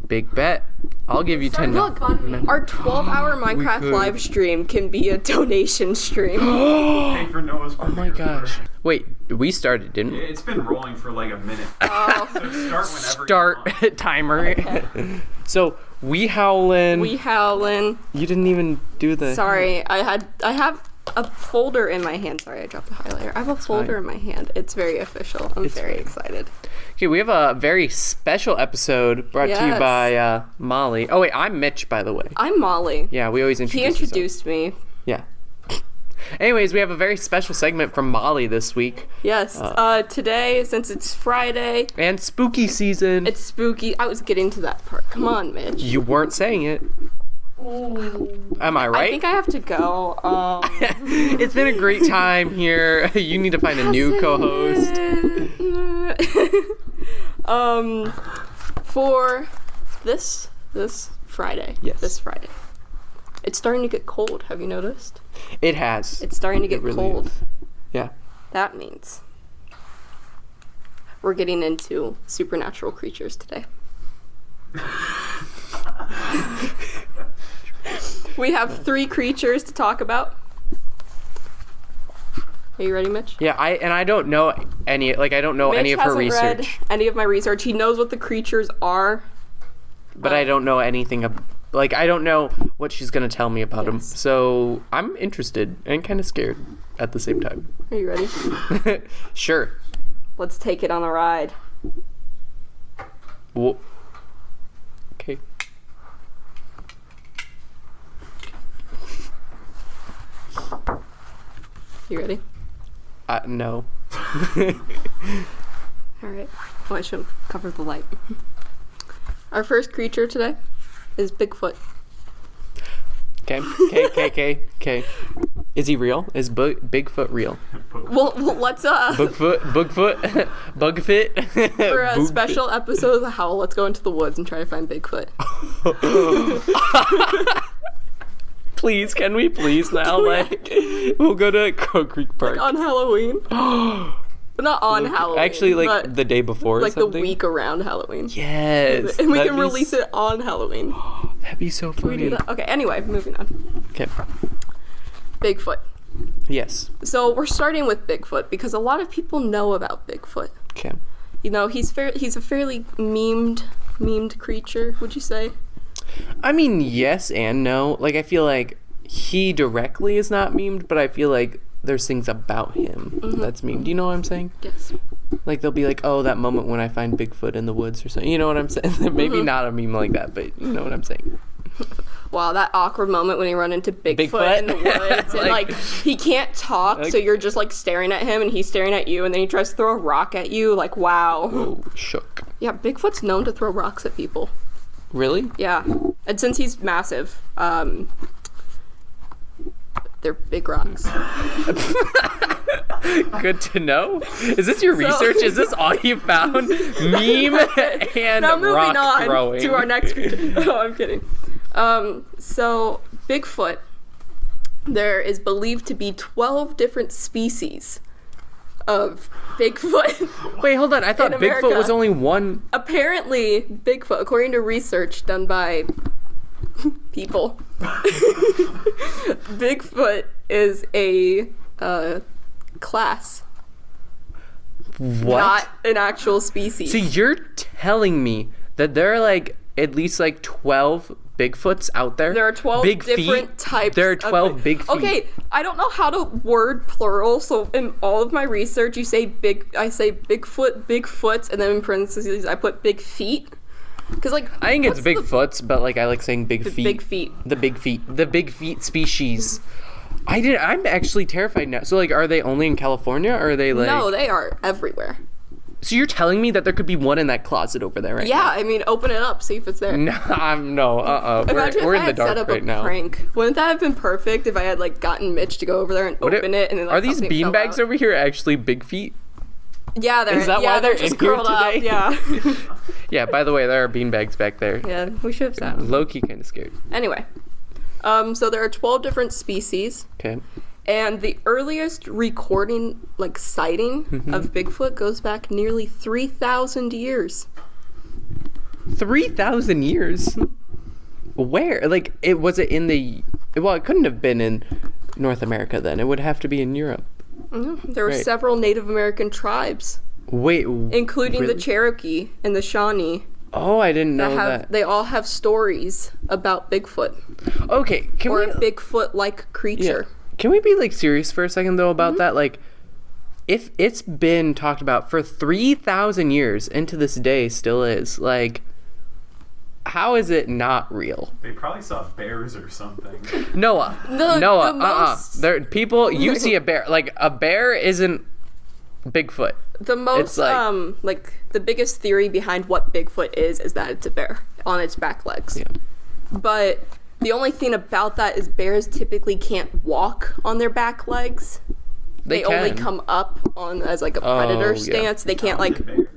Big bet. I'll give you 10. Look, our 12-hour Minecraft live stream can be a donation stream. Pay for Noah's. Oh my gosh. Wait, we started, didn't we? It's been rolling for like a minute. Oh. So start whenever Start you want. timer. Okay. So, we howlin'. You didn't even do the... Sorry, I have a folder in my hand. Sorry, I dropped the highlighter. I have a folder in my hand. It's very official. I'm very excited. Okay, we have a very special episode brought to you by Molly. Oh, wait, I'm Mitch, by the way. I'm Molly. Yeah, we always introduce He introduced me. Yeah. Anyways, we have a very special segment from Molly this week. Yes. Today, since it's Friday. And spooky season. It's spooky. I was getting to that part. Come on, Mitch. You weren't saying it. Am I right? I think I have to go. It's been a great time here. You need to find a new co-host. For this Friday. Yes. This Friday. It's starting to get cold. Have you noticed? It has. It's starting to get really cold. is. Yeah. That means we're getting into supernatural creatures today. We have 3 creatures to talk about. Are you ready, Mitch? Yeah, I don't know any, like, I don't know Mitch any of her hasn't read research. any of my research. He knows what the creatures are. But I don't know anything, I don't know what she's going to tell me about them. So I'm interested and kind of scared at the same time. Are you ready? Sure. Let's take it on a ride. Well, okay. You ready? No. Alright. Oh, I should cover the light. Our first creature today is Bigfoot. Okay. Is he real? Is Bigfoot real? Well, let's Bugfit? for a special episode of the Howl, let's go into the woods and try to find Bigfoot. Please, can we please now? Like, we'll go to Crow Creek Park. On Halloween. But not on Halloween. Actually, like, but the day before or like something? the week around Halloween. Yes. And we can release it on Halloween. That'd be so Can we do funny. that? Okay, anyway, moving on. Okay. Bigfoot. Yes. So we're starting with Bigfoot because a lot of people know about Bigfoot. Okay. You know, he's a fairly memed creature, would you say? I mean, yes and no. Like, I feel like he directly is not memed, but I feel like there's things about him that's memed. Do you know what I'm saying? Yes. Like, they'll be like, oh, that moment when I find Bigfoot in the woods or something. You know what I'm saying? Maybe not a meme like that, but you know what I'm saying. Wow, that awkward moment when you run into Bigfoot in the woods and like he can't talk, so you're just like staring at him and he's staring at you, and then he tries to throw a rock at you. Like, wow. Oh, shook. Yeah, Bigfoot's known to throw rocks at people. Really? Yeah, and since he's massive, they're big rocks. Good to know. Is this your research? Is this all you found? Meme and Now moving rock on throwing. to our next creature. No, I'm kidding. So Bigfoot, there is believed to be 12 different species of Bigfoot. Wait, hold on. I thought in Bigfoot America. was only one. Apparently, Bigfoot, according to research done by people, Bigfoot is a class, What? not an actual species. So you're telling me that there are like at least like 12 Bigfoots out there? There are 12 big different feet? types. There are 12 big feet. Okay, I don't know how to word plural, so in all of my research, I say Bigfoot, Bigfoots, and then in parentheses, I put big feet. Because, like, I think it's what's the Bigfoots, but like I like saying big feet. big feet? The big feet. The big feet species. I'm actually terrified now. So like, are they only in California, or are they like? No, they are everywhere. So you're telling me that there could be one in that closet over there right Yeah, now? I mean, open it up, see if it's there. No, Imagine We're if in I the had set dark up right a now. prank. Wouldn't that have been perfect if I had like gotten Mitch to go over there and open it and then like, Are these something fell beanbags out? over here actually big feet? Yeah, they're Is that why they're just in here curled up. today? Yeah. Yeah, by the way, there are beanbags back there. Yeah, we should have sat. Low-key kind of scared. Anyway, so there are 12 different species. Okay. And the earliest recording, like sighting of Bigfoot goes back nearly 3,000 years. 3,000 years. Where? Like, was it in the? Well, it couldn't have been in North America then. It would have to be in Europe. There were Right. several Native American tribes, Wait, including really? the Cherokee and the Shawnee. Oh, I didn't know that. They all have stories about Bigfoot Okay, can or we? a Bigfoot-like creature. Can we be like serious for a second though about that? Like, if it's been talked about for 3,000 years and to this day still is, like, how is it not real? They probably saw bears or something. Noah, The most- There, people, you see a bear. Like, a bear isn't Bigfoot. The most, It's like- like, the biggest theory behind what Bigfoot is that it's a bear on its back legs. Yeah. But the only thing about that is bears typically can't walk on their back legs. They only can. come up on as like a predator yeah. stance. They can't like. Bear.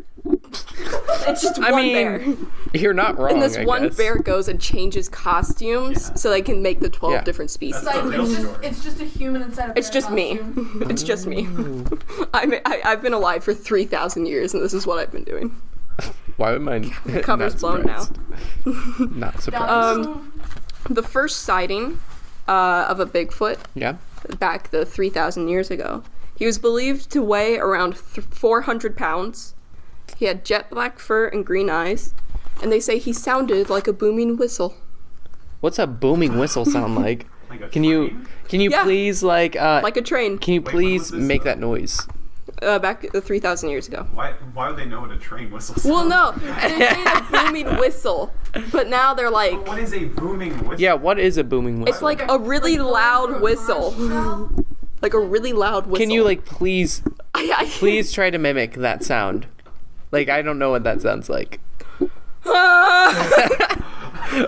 It's just I one mean, bear. you're not wrong. And this I one guess. bear goes and changes costumes Yeah. so they can make the 12 Yeah. different species. That's the real story. It's just a human inside a It's bear just me. costume. It's just me. I've been alive for 3,000 years, and this is what I've been doing. Why would mine? The cover's blown now. Not surprised. The first sighting of a Bigfoot Yeah. back the 3,000 years ago, he was believed to weigh around 400 pounds. He had jet black fur and green eyes, and they say he sounded like a booming whistle. What's a booming whistle sound like? Like a Can you train? Yeah. please like Like a train. can you Wait, when please was this, make that noise? Back 3,000 years ago. Why would they know what a train whistle Well, sounds? no, they're saying a booming whistle, but now they're like, What is a booming whistle? Yeah, what is a booming whistle? it's like a really Like going loud through a whistle. conch shell? Like a really loud whistle. Can you like please I please try to mimic that sound? Like, I don't know what that sounds like.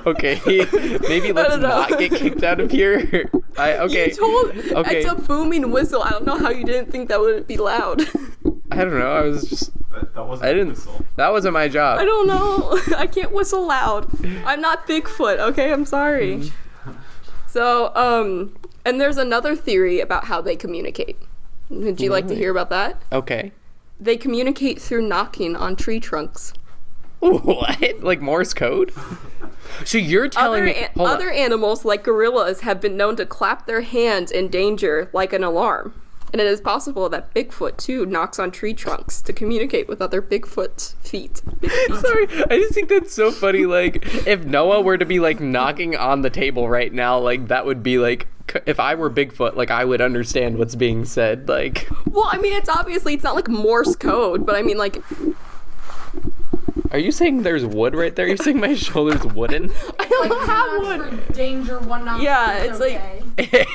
Okay, maybe let's don't know. not get kicked out of here. Okay. You told Okay. it's a booming whistle. I don't know how you didn't think that would be loud. I don't know. I was just That wasn't I a didn't. whistle. That wasn't my job. I don't know. I can't whistle loud. I'm not Bigfoot, okay? I'm sorry. Mm-hmm. So, and there's another theory about how they communicate. Would you like to Really? hear about that? Okay. They communicate through knocking on tree trunks. What? Like Morse code? So you're telling me? Hold on. Other animals, like gorillas, have been known to clap their hands in danger like an alarm. And it is possible that Bigfoot, too, knocks on tree trunks to communicate with other Bigfoot's feet. Big feet. Sorry, I just think that's so funny. Like, if Noah were to be like knocking on the table right now, like that would be like, if I were Bigfoot, like I would understand what's being said. Like, Well, I mean, it's not like Morse code, but I mean, like, are you saying there's wood right there? You're saying my shoulder's wooden? I don't Like have two knocks one. for danger, one knock. Yeah, is it's like- okay.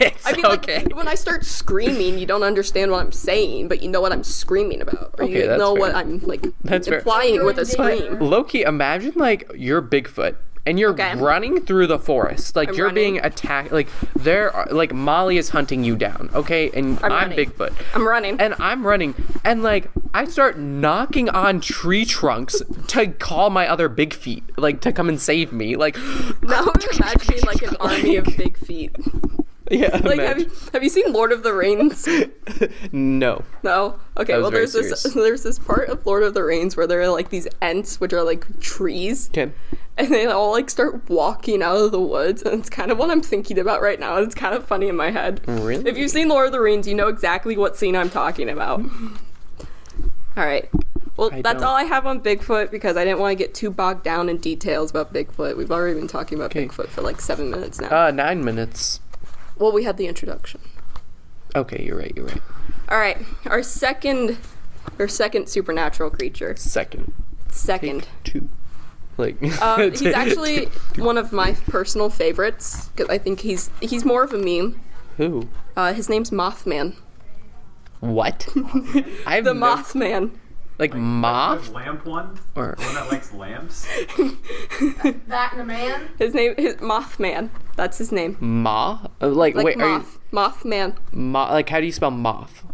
It's I mean, okay. like, when I start screaming, you don't understand what I'm saying, but you know what I'm screaming about. Or Okay, you that's know fair. what I'm, like, That's fair. implying with a But- scream. Loki, imagine like you're Bigfoot and you're Okay. running through the forest. Like I'm you're running. being attacked. Like like Molly is hunting you down. Okay, and I'm running. Bigfoot. I'm running. And I'm running, and like I start knocking on tree trunks to call my other big feet, like to come and save me. Like, Now I'm imagining, like, an army of big feet. yeah, Like, imagine. have you seen Lord of the Rings? No. No. Okay. That was Well, very there's this part of Lord of the Rings where there are like these Ents, which are like trees, Okay. and they all like start walking out of the woods, and it's kind of what I'm thinking about right now. It's kind of funny in my head. Really? If you've seen Lord of the Rings, you know exactly what scene I'm talking about. All right. Well, I that's don't. all I have on Bigfoot because I didn't want to get too bogged down in details about Bigfoot. We've already been talking about Okay. Bigfoot for like 7 minutes now. 9 minutes. Well, we had the introduction. Okay, you're right. You're right. All right. Our second supernatural creature. Second. Second. Two. Like. He's actually one of my personal favorites because I think he's more of a meme. Who? His name's Mothman. What? I've The nev- Mothman. Like The moth lamp one? or The one that likes lamps? That and a man. His Mothman. That's his name. moth? Like, Like wait, moth. Mothman. like how do you spell moth?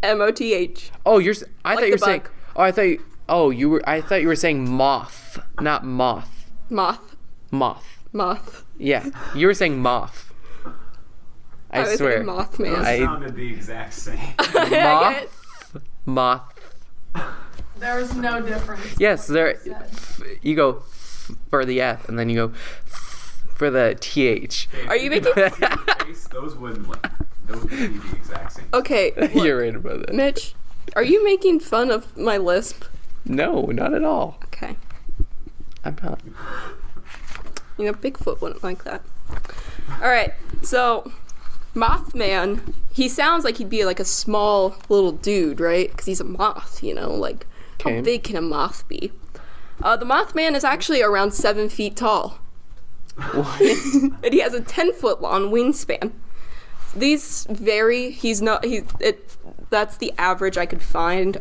M-O-T-H. Oh, I Like thought you were the saying. bug. Oh, I thought you were saying moth, not moth. Moth. Moth. Yeah, you were saying moth. I was swear. saying Mothman. Those sounded the exact same. Moth. There is no difference. Yes, there. You go. for the F, and then you go for the TH. Are you making? face, those would be the exact same. Okay, look, You're right about that. Mitch, are you making fun of my lisp? No, not at all. Okay. I'm not. You know, Bigfoot wouldn't like that. Alright, so Mothman, he sounds like he'd be like a small little dude, right? Because he's a moth, you know, like Okay. how big can a moth be? The Mothman is actually around 7 feet tall. What? And he has a 10-foot long wingspan. These vary. That's the average I could find.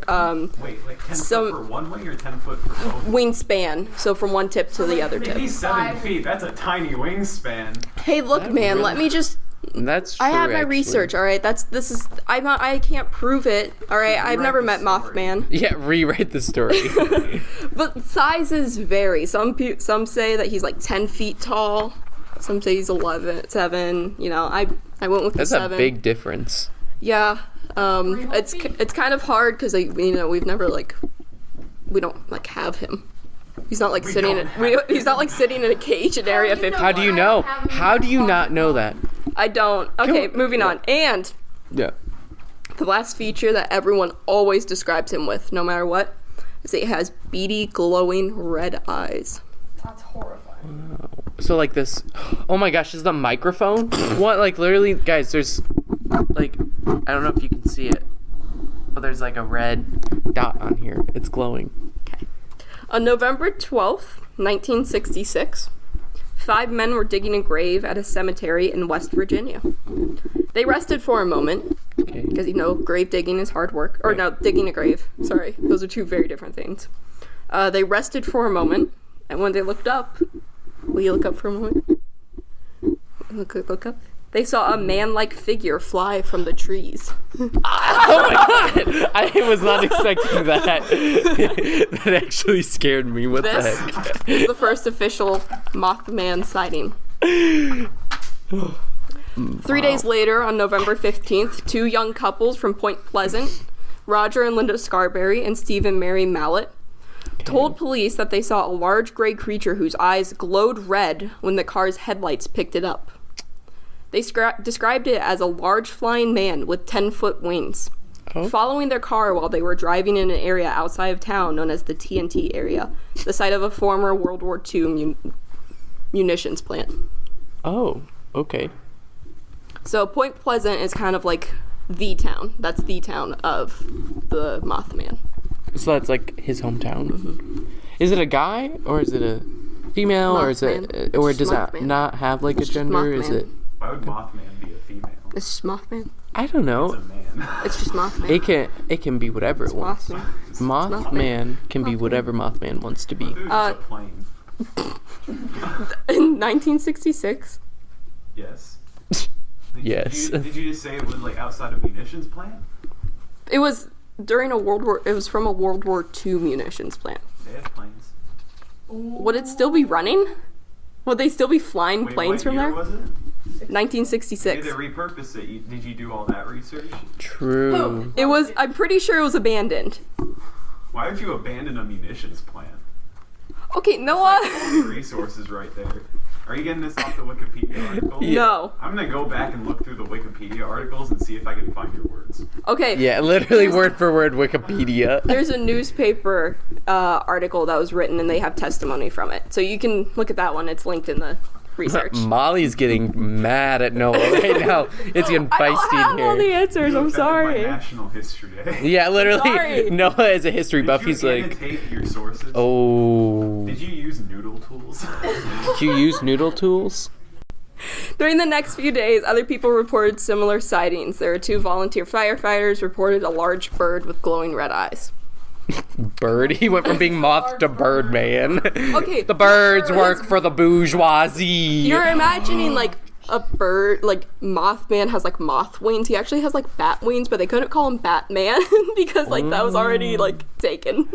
Wait, like 10 Some- foot for one way or 10 foot for both? Wingspan, so from one tip to the other If tip. he's 7 feet, that's a tiny wingspan. Hey, look, That's man, really- let me just. That's true, I have my actually. research. All right, I can't prove it. All right, I've Rewrite never the met story. Mothman. Yeah, rewrite the story. But sizes vary. Some say that he's like 10 feet tall. Some say he's 7. You know, I went with That's the a 7. big difference. Yeah. Real It's feet? kind of hard because we've never we don't like have him. He's not like We sitting. don't He's not like sitting in a cage in Area do you know 50. How do you know? How do you not know that? I don't. Okay, moving on. And Yeah. the last feature that everyone always describes him with, no matter what, is that he has beady, glowing red eyes. That's horrifying. So like this, oh my gosh, is the microphone? What, like literally, guys, there's like, I don't know if you can see it, but there's like a red dot on here. It's glowing. On November 12th, 1966, 5 men were digging a grave at a cemetery in West Virginia. They rested for a moment, Okay. because grave digging is hard work. Or no, digging a grave. Sorry, those are two very different things. They rested for a moment, and when they looked up, will you look up for a moment? Look up. They saw a man-like figure fly from the trees. Oh my god! I was not expecting that. That actually scared me. What the This heck? is the first official Mothman sighting. 3 days later, on November 15th, 2 young couples from Point Pleasant, Roger and Linda Scarberry and Steve and Mary Mallett, told police that they saw a large gray creature whose eyes glowed red when the car's headlights picked it up. They described it as a large flying man with 10-foot wings. Oh. Following their car while they were driving in an area outside of town known as the TNT area, the site of a former World War II munitions plant. Oh, okay. So Point Pleasant is kind of like the town. That's the town of the Mothman. So that's like his hometown. Is it a guy or is it a female or is it Mothman. or It's does that Mothman. not have like a It's just gender? Is Mothman. it? Why would Mothman be a female? It's just Mothman. I don't It's a know. man. It's just Mothman. It can be whatever it wants. Mothman. Mothman can be whatever Mothman wants to be. It was just a plane. In 1966, Yes. Yes. Did you just say it was like outside a munitions plant? it was during it was from a World War II munitions plant. They had planes. Would it still be running? Would they still be flying Wait, planes what from year there? was it? 1966. Did they repurpose it? Did you do all that research? True. It was. I'm pretty sure it was abandoned. Why would you abandon a munitions plant? Okay, All Noah. the resources right there. Are you getting this off the Wikipedia article? No. I'm gonna go back and look through the Wikipedia articles and see if I can find your words. Okay. Yeah, literally word for word Wikipedia. There's a newspaper article that was written, and they have testimony from it. So you can look at that one. It's linked in the research. Molly's getting mad at Noah right now. It's getting I don't feisty have in all the here. answers. I'm Offended by sorry. National History Day. Yeah, literally. Sorry. Noah is a history buff. Did you He's like, annotate your sources? oh. Did you use noodle tools? Did you use noodle tools? During the next few days, other people reported similar sightings. There were 2 volunteer firefighters reported a large bird with glowing red eyes. Bird. He went from being moth to bird man. Okay. The birds work for the bourgeoisie. You're imagining like a bird, like Mothman has like moth wings. He actually has like bat wings, but they couldn't call him Batman because like that was already like taken.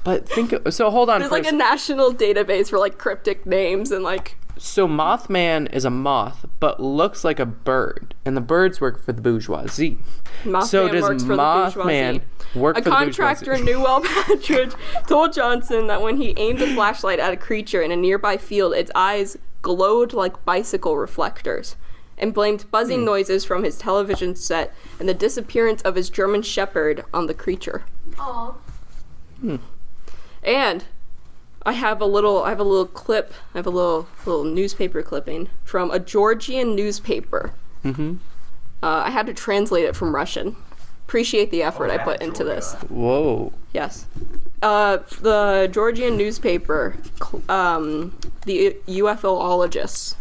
But so hold on There's first. like a national database for like cryptic names and like. So Mothman is a moth, but looks like a bird, and the birds work for the bourgeoisie. Mothman So does works for the Mothman bourgeoisie. work A for the contractor in bourgeoisie? Newell Partridge told Johnson that when he aimed a flashlight at a creature in a nearby field, its eyes glowed like bicycle reflectors, and blamed buzzing noises from his television set and the disappearance of his German Shepherd on the creature. Aw. And I have a little clip. I have a little newspaper clipping from a Georgian newspaper. Mm-hmm. I had to translate it from Russian. Appreciate the effort I put into this. Whoa. Yes. The Georgian newspaper, the UFOologists,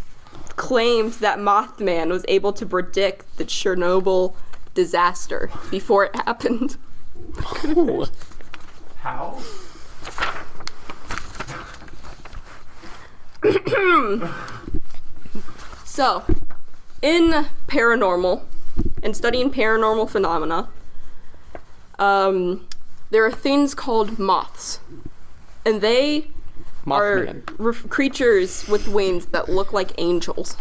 claimed that Mothman was able to predict the Chernobyl disaster before it happened. How? So, in paranormal, and studying paranormal phenomena, there are things called moths, and they Mothman. are creatures with wings that look like angels,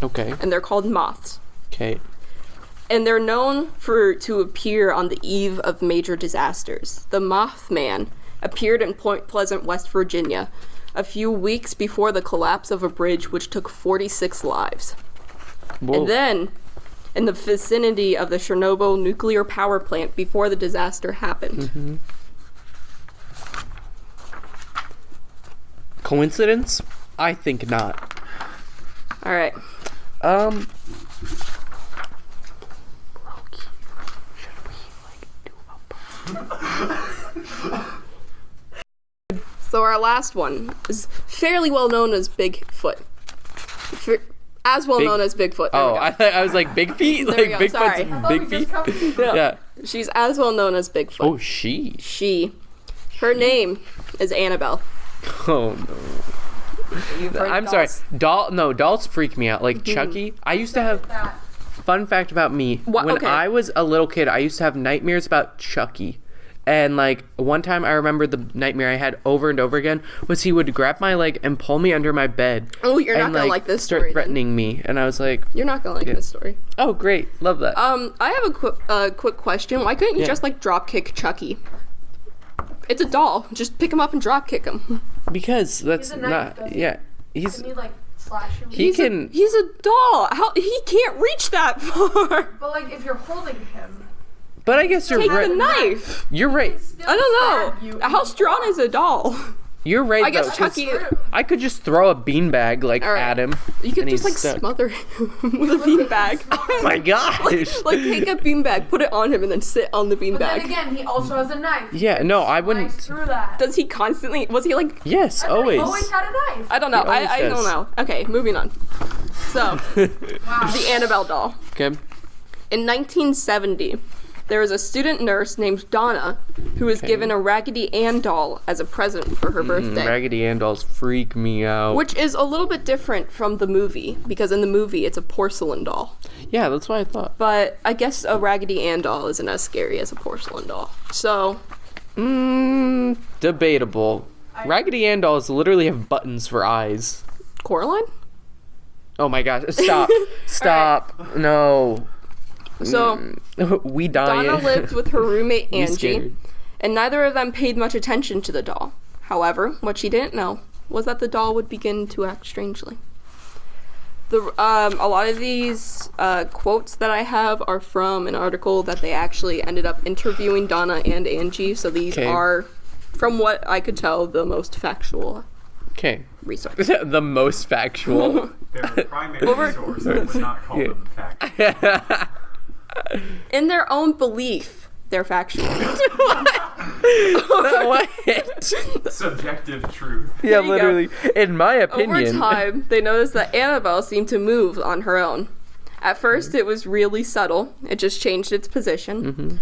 Okay. and they're called moths. Okay. And they're known to appear on the eve of major disasters. The Mothman appeared in Point Pleasant, West Virginia, a few weeks before the collapse of a bridge which took 46 lives. Whoa. And then, in the vicinity of the Chernobyl nuclear power plant before the disaster happened. Mm-hmm. Coincidence? I think not. All right. So our last one is fairly well known as Bigfoot. As well known as Bigfoot. There we Oh, go. I was like big feet, There we like go, Bigfoot's sorry. I thought big we feet. just covered Yeah. Yeah. She's as well known as Bigfoot. Oh, she. Her name is Annabelle. Oh no. I'm sorry. Dolls freak me out. Like Chucky. I used to have. that. Fun fact about me: What? when Okay. I was a little kid, I used to have nightmares about Chucky. And like one time, I remember the nightmare I had over and over again was he would grab my leg and pull me under my bed. Oh, you're not and, gonna like this start story. Then. threatening me, and I was like, You're not gonna like this story. "Oh, great, love that." I have a quick question. Why couldn't you Yeah. just like drop kick Chucky? It's a doll. Just pick him up and drop kick him. Because that's He's a knife, not. doesn't he? Yeah, he's Can you like slash him? he can. He's a doll. How he can't reach that far. But like if you're holding him, But I guess you're Take the right. knife. You're right. still I stab don't you know. How strong is a doll? You're right. I guess though, 'cause Chucky. I could just throw a beanbag like All right. at him. You could and just he's like stuck. smother him with a beanbag. Oh my gosh. Like take a beanbag, put it on him, and then sit on the but then beanbag. again, he also has a knife. Yeah. No, I Slice wouldn't. through that. Does he constantly? Was he like? Yes, I thought he always. always had a knife. I don't know. He always I don't does. know. Okay, moving on. So Wow. the Annabelle doll. Okay. In 1970, there was a student nurse named Donna who was given a Raggedy Ann doll as a present for her birthday. Raggedy Ann dolls freak me out. Which is a little bit different from the movie, because in the movie it's a porcelain doll. Yeah, that's what I thought. But I guess a Raggedy Ann doll isn't as scary as a porcelain doll. So, Debatable. Raggedy Ann dolls literally have buttons for eyes. Coraline? Oh my gosh! Stop! Stop! No. So, We die. Donna lived with her roommate We Angie, scared. and neither of them paid much attention to the doll. However, what she didn't know was that the doll would begin to act strangely. A lot of these quotes that I have are from an article that they actually ended up interviewing Donna and Angie, so these Okay. are, from what I could tell, the most factual Okay. research. The most factual. Their primary source. I would not call them fact. In their own belief, they're factual. What? Subjective truth. Yeah, you go. literally. In my Over opinion. time, they noticed that Annabelle seemed to move on her own. At first, it was really subtle. It just changed its position.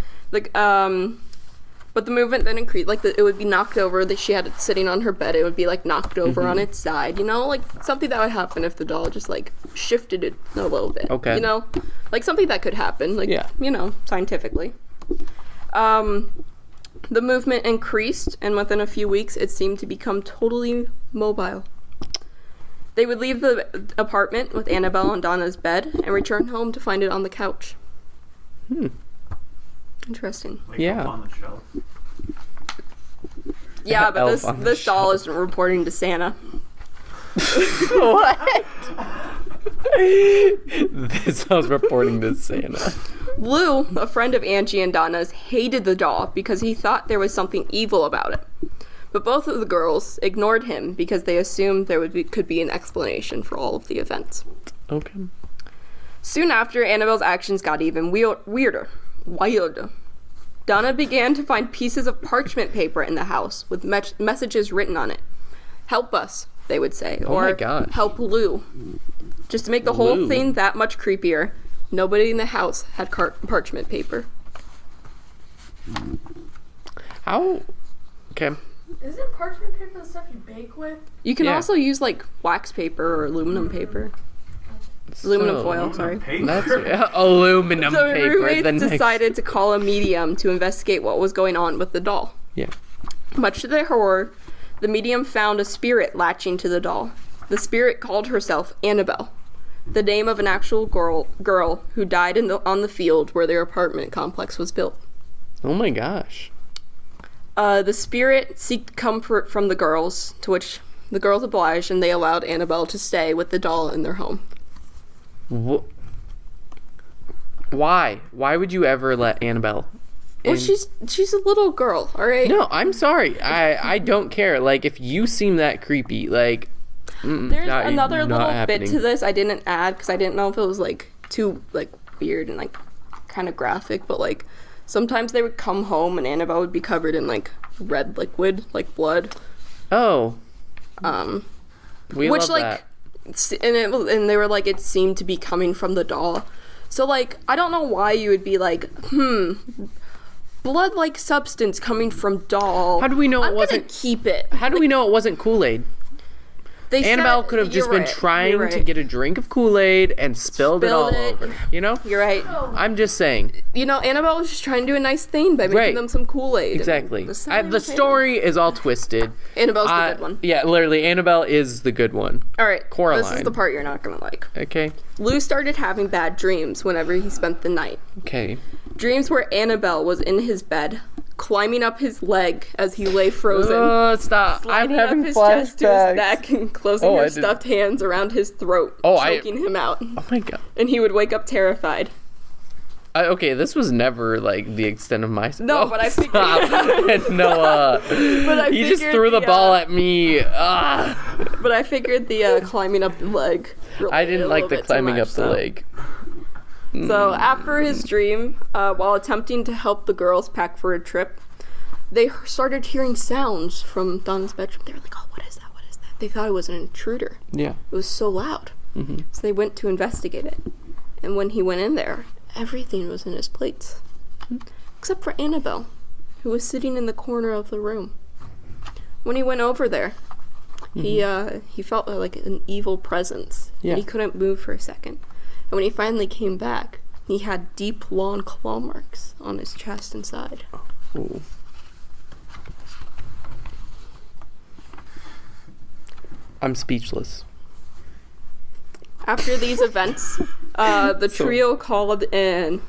But the movement then increased. Like, it would be knocked over. That she had it sitting on her bed. It would be, like, knocked over on its side. You know? Like, something that would happen if the doll just, like, shifted it a little bit. Okay. You know? Like, something that could happen. Like, Yeah. you know, scientifically. The movement increased, and within a few weeks, it seemed to become totally mobile. They would leave the apartment with Annabelle on Donna's bed and return home to find it on the couch. Interesting. Like Yeah. Elf on the Shelf. Yeah, but Elf on the this doll shelf. isn't reporting to Santa. What? This I was reporting to Santa. Lou, a friend of Angie and Donna's, hated the doll because he thought there was something evil about it. But both of the girls ignored him because they assumed there could be an explanation for all of the events. Okay. Soon after, Annabelle's actions got even wilder. Donna began to find pieces of parchment paper in the house with messages written on it. Help us, they would say, Oh or my gosh. help Lou. Just to make the whole Lou. thing that much creepier, nobody in the house had parchment paper. How? Okay. Isn't parchment paper the stuff you bake with? You can Yeah. also use like wax paper or aluminum paper. Aluminum So, foil, sorry. Paper. That's aluminum So paper. roommates The next- decided to call a medium to investigate what was going on with the doll. Yeah. Much to their horror, the medium found a spirit latching to the doll. The spirit called herself Annabelle, the name of an actual girl who died on the field where their apartment complex was built. Oh my gosh. The spirit sought comfort from the girls, to which the girls obliged, and they allowed Annabelle to stay with the doll in their home. Why? Why would you ever let Annabelle? Well, in? she's a little girl, all right? No, I'm sorry. I don't care. Like, if you seem that creepy, like, There's not- another not little happening. bit to this I didn't add because I didn't know if it was like too like weird and like kind of graphic, but like sometimes they would come home and Annabelle would be covered in like red liquid, like blood. Oh, we Which love like that. and they were like it seemed to be coming from the doll. So like I don't know why you would be like, blood like substance coming from doll. How do we know I'm it wasn't? gonna keep it. How do we know it wasn't Kool-Aid? They Annabelle said- could have just you're been right, trying you're to right. get a drink of Kool-Aid and spilled it all Spilled it. over. You know? You're right. I'm just saying. You know, Annabelle was just trying to do a nice thing by making Right. them some Kool-Aid. Exactly. The same The story is all twisted. Annabelle's the good one. Yeah, literally, Annabelle is the good one. All right, this Coraline. is the part you're not gonna like. Okay. Lou started having bad dreams whenever he spent the night. Okay. Dreams where Annabelle was in his bed, climbing up his leg as he lay frozen, Oh, stop. I'm sliding having up his chest to his flashbacks. neck, and closing Oh, I her did- stuffed hands around his throat, choking him out. Oh my god. And he would wake up terrified. Okay, this was never like the extent of my. No, but I figured- Stop. Noah. But I He just figured threw the the, ball at me. But I figured the climbing up the leg. I related a didn't like little the bit too climbing much, up the so. leg. So after his dream, while attempting to help the girls pack for a trip, they started hearing sounds from Donna's bedroom. They were like, "Oh, what is that? What is that?" They thought it was an intruder. Yeah. It was so loud. So they went to investigate it. And when he went in there, everything was in his plates, except for Annabelle, who was sitting in the corner of the room. When he went over there, he felt like an evil presence, Yeah. and he couldn't move for a second. And when he finally came back, he had deep, long claw marks on his chest and side. Ooh. I'm speechless. After these events, the So- trio called in.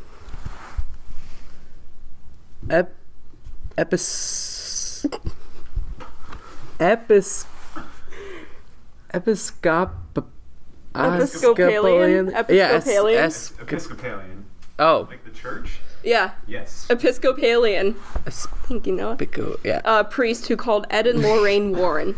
Episcopalian? Yes. Episcopalian? Episcopalian. Oh. Like the church? Yeah, Yes. Episcopalian. Thank you, Noah. Yeah. Priest who called Ed and Lorraine Warren.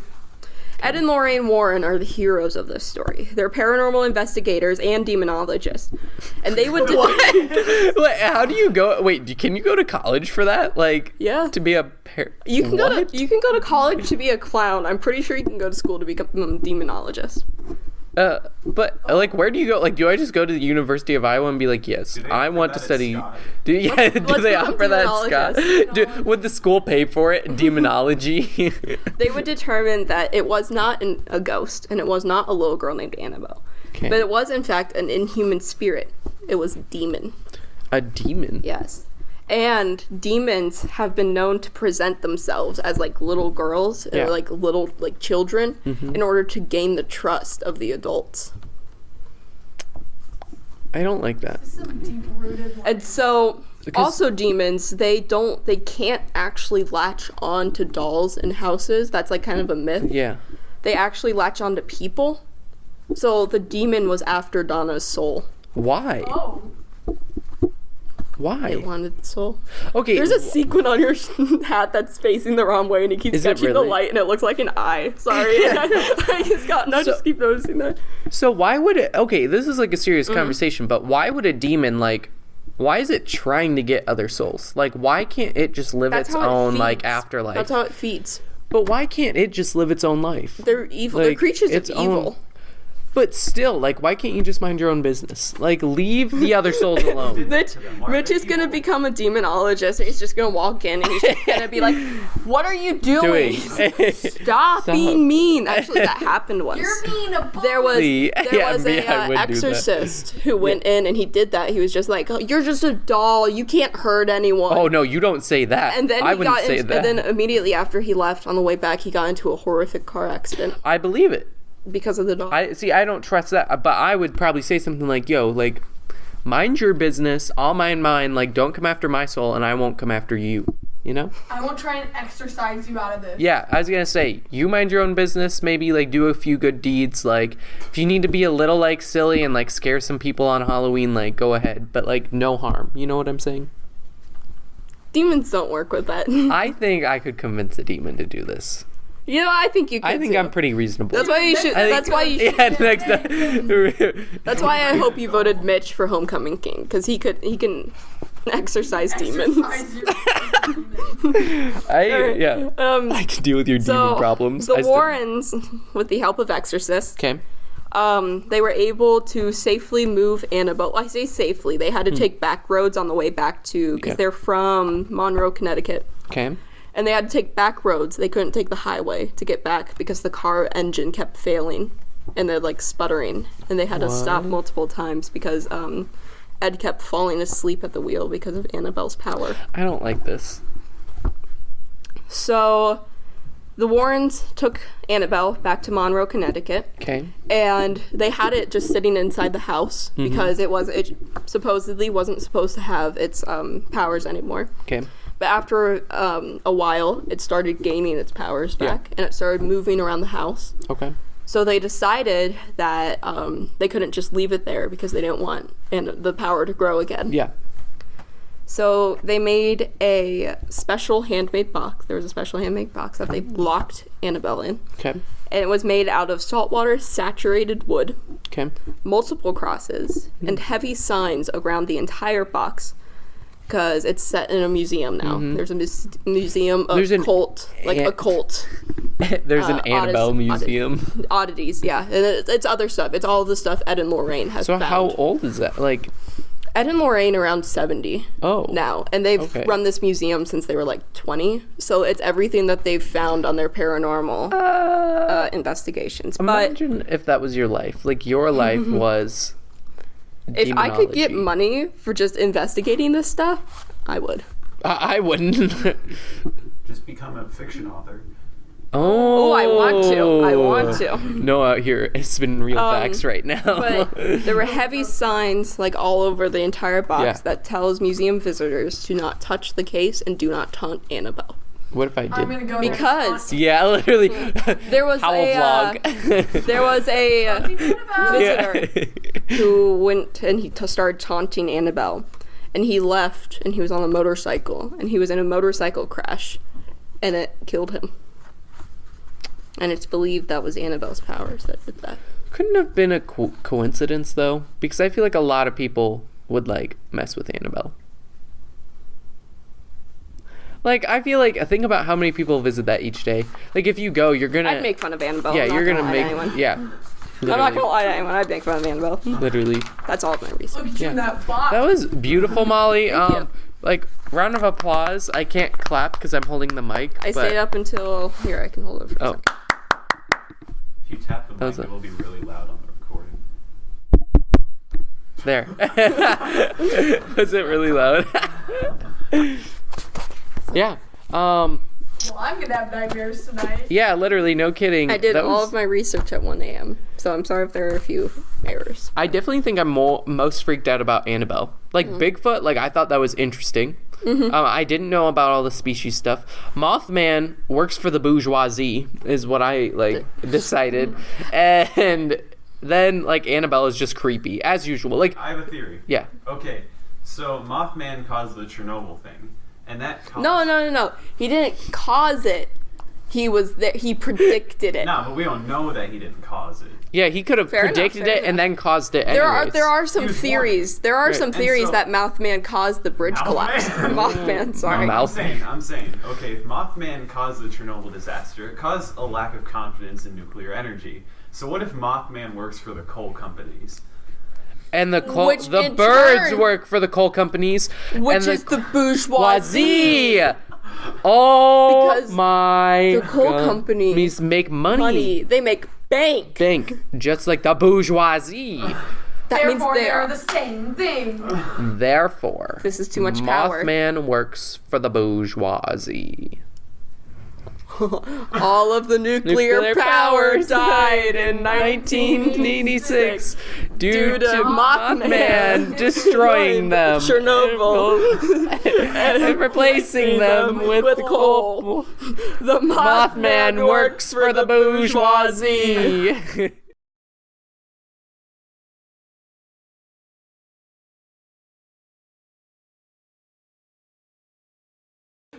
Ed and Lorraine Warren are the heroes of this story. They're paranormal investigators and demonologists. And they would... Wait, how do you go? Wait, can you go to college for that? Like, Yeah. to be a You can What? go to college to be a clown. I'm pretty sure you can go to school to become a demonologist. But like, where do you go? Like, do I just go to the University of Iowa and be like, yes, Do they I offer want to that at study? Scott? Do they become offer that, Scott? demonologists. Would the school pay for it? Demonology. They would determine that it was not a ghost, and it was not a little girl named Annabelle. Okay. But it was, in fact, an inhuman spirit. It was a demon. A demon. Yes. And demons have been known to present themselves as like little girls Yeah. or like little like children Mm-hmm. in order to gain the trust of the adults. I don't like that. Some deep-rooted. And so Because- also demons, they can't actually latch on to dolls in houses. That's like kind of a myth. Yeah. They actually latch on to people. So the demon was after Donna's soul. Why? Oh. Why? It wanted the soul. Okay. There's a sequin on your hat that's facing the wrong way, and it keeps Is it catching the really? light, and it looks like an eye. Sorry, I just keep noticing that. So why would it? Okay, this is like a serious Mm. conversation, but why would a demon like? Why is it trying to get other souls? Like, why can't it just live That's its how it own feeds. like afterlife? That's how it feeds. But why can't it just live its own life? They're evil. They're Like, creatures of its own- evil. But still, like, why can't you just mind your own business? Like, leave the other souls alone. Mitch is gonna become a demonologist, and he's just gonna walk in, and he's just gonna be like, "What are you doing? Stop being mean." Actually, that happened once. You're being a bully. There was The a FBI would do that. exorcist who went in and he did that. He was just like, "Oh, you're just a doll. You can't hurt anyone." Oh no, you don't say that. And then I he wouldn't got say into, that. and then immediately after he left, on the way back, he got into a horrific car accident I believe it. because of the doll. I don't trust that, but I would probably say something like, "Yo, like, mind your business. I'll mind mine. Like, don't come after my soul, and I won't come after you." You know? I won't try and exercise you out of this. Yeah, I was gonna say, you mind your own business. Maybe like do a few good deeds. Like, if you need to be a little like silly and like scare some people on Halloween, like go ahead. But like no harm. You know what I'm saying? Demons don't work with that. I think I could convince a demon to do this. You know, I think you can. I think too. I'm pretty reasonable. That's why you should. I think- That's why you should. Yeah, next time. That's why I hope you voted Mitch for Homecoming King, because he can exorcise demons. Exercise your demons. Yeah. I can deal with your So demon problems. the I still- Warrens, with the help of exorcists, Okay. they were able to safely move Annabelle. I say safely. They had to take back roads on the way back to, because Yeah. they're from Monroe, Connecticut. Okay. And they had to take back roads. They couldn't take the highway to get back because the car engine kept failing and they're like sputtering. And they had to stop multiple times because Ed kept falling asleep at the wheel because of Annabelle's power. I don't like this. So the Warrens took Annabelle back to Monroe, Connecticut. Okay. And they had it just sitting inside the house because it supposedly wasn't supposed to have its powers anymore. Okay. But after a while, it started gaining its powers back, and it started moving around the house. Okay. So they decided that they couldn't just leave it there because they didn't want the power to grow again. Yeah. So they made a special handmade box. There was a special handmade box that they locked Annabelle in. Okay. And it was made out of saltwater saturated wood, Okay. multiple crosses, and heavy signs around the entire box. Because it's set in a museum now. There's a museum of There's an occult. There's an Annabelle museum. Oddities, yeah. And it's other stuff. It's all the stuff Ed and Lorraine has So found. how old is that? Like, Ed and Lorraine around 70 oh. now. And they've Okay. run this museum since they were like 20. So it's everything that they've found on their paranormal investigations. But Imagine if that was your life. Like, your life was if I could get demonology. money for just investigating this stuff, I would. I wouldn't. Just become a fiction author. Oh, I want to. I want to. No, out here, it's been real facts right now. But there were heavy signs like all over the entire box Yeah. that tells museum visitors to not touch the case and do not taunt Annabelle. What if I I'm did? gonna go Because Yeah, literally. there was Howl a vlog. there was a visitor Yeah. who went and he started taunting Annabelle, and he left and he was on a motorcycle and he was in a motorcycle crash, and it killed him. And it's believed that was Annabelle's powers that did that. Couldn't have been a coincidence though, because I feel like a lot of people would like mess with Annabelle. Like, I feel like, think about how many people visit that each day. Like, if you go, you're gonna. I'd make fun of Annabelle. Yeah, I'm not you're gonna lie to make. anyone. Yeah. I'm not gonna lie to anyone. I'd make fun of Annabelle. Literally. That's all of my research. Look at you in that box. That was beautiful, Molly. you. Like, round of applause. I can't clap because I'm holding the mic. I but- stayed up until here. I can hold it for a Oh, second. If you tap the was mic, a- it will be really loud on the recording. there. Was it really loud? Yeah. Well, I'm gonna have nightmares tonight. Yeah, literally, no kidding. I did That all was- of my research at 1 a.m., so I'm sorry if there are a few errors. I definitely think I'm most freaked out about Annabelle. Like, Bigfoot, like, I thought that was interesting. I didn't know about all the species stuff. Mothman works for the bourgeoisie, is what I, like, decided. And then, like, Annabelle is just creepy, as usual. Like, I have a theory. yeah. Okay, so Mothman caused the Chernobyl thing, and that caused... No. He didn't cause it. He was there. He predicted it. No, but we don't know that he didn't cause it. Yeah, he could have Fair enough, predicted fair it and enough. then caused it anyways. There are some He was theories. There are some And theories so- that Mothman caused the bridge collapse. Mothman, sorry. Mouth- I'm saying, okay, if Mothman caused the Chernobyl disaster, it caused a lack of confidence in nuclear energy. So what if Mothman works for the coal companies? And the Which the in birds turn- work for the coal companies. Which and is the bourgeoisie. bourgeoisie. Oh Because my the coal God. company Means make Money. They make bank. Bank, just like the bourgeoisie. That means Therefore, they they're are. the same thing. Therefore, This is too much power. Mothman works for the bourgeoisie. All of the nuclear power died in 1986 due to Mothman Mothman destroying them. Chernobyl. and replacing them with coal. The Mothman works for the bourgeoisie.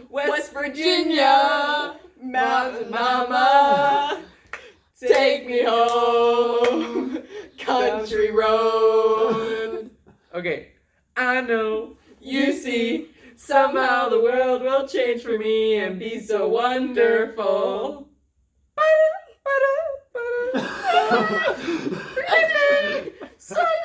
West Virginia, Mountain Mama, take me home, country road. Okay, I know, you see, somehow the world will change for me and be so wonderful. Sunday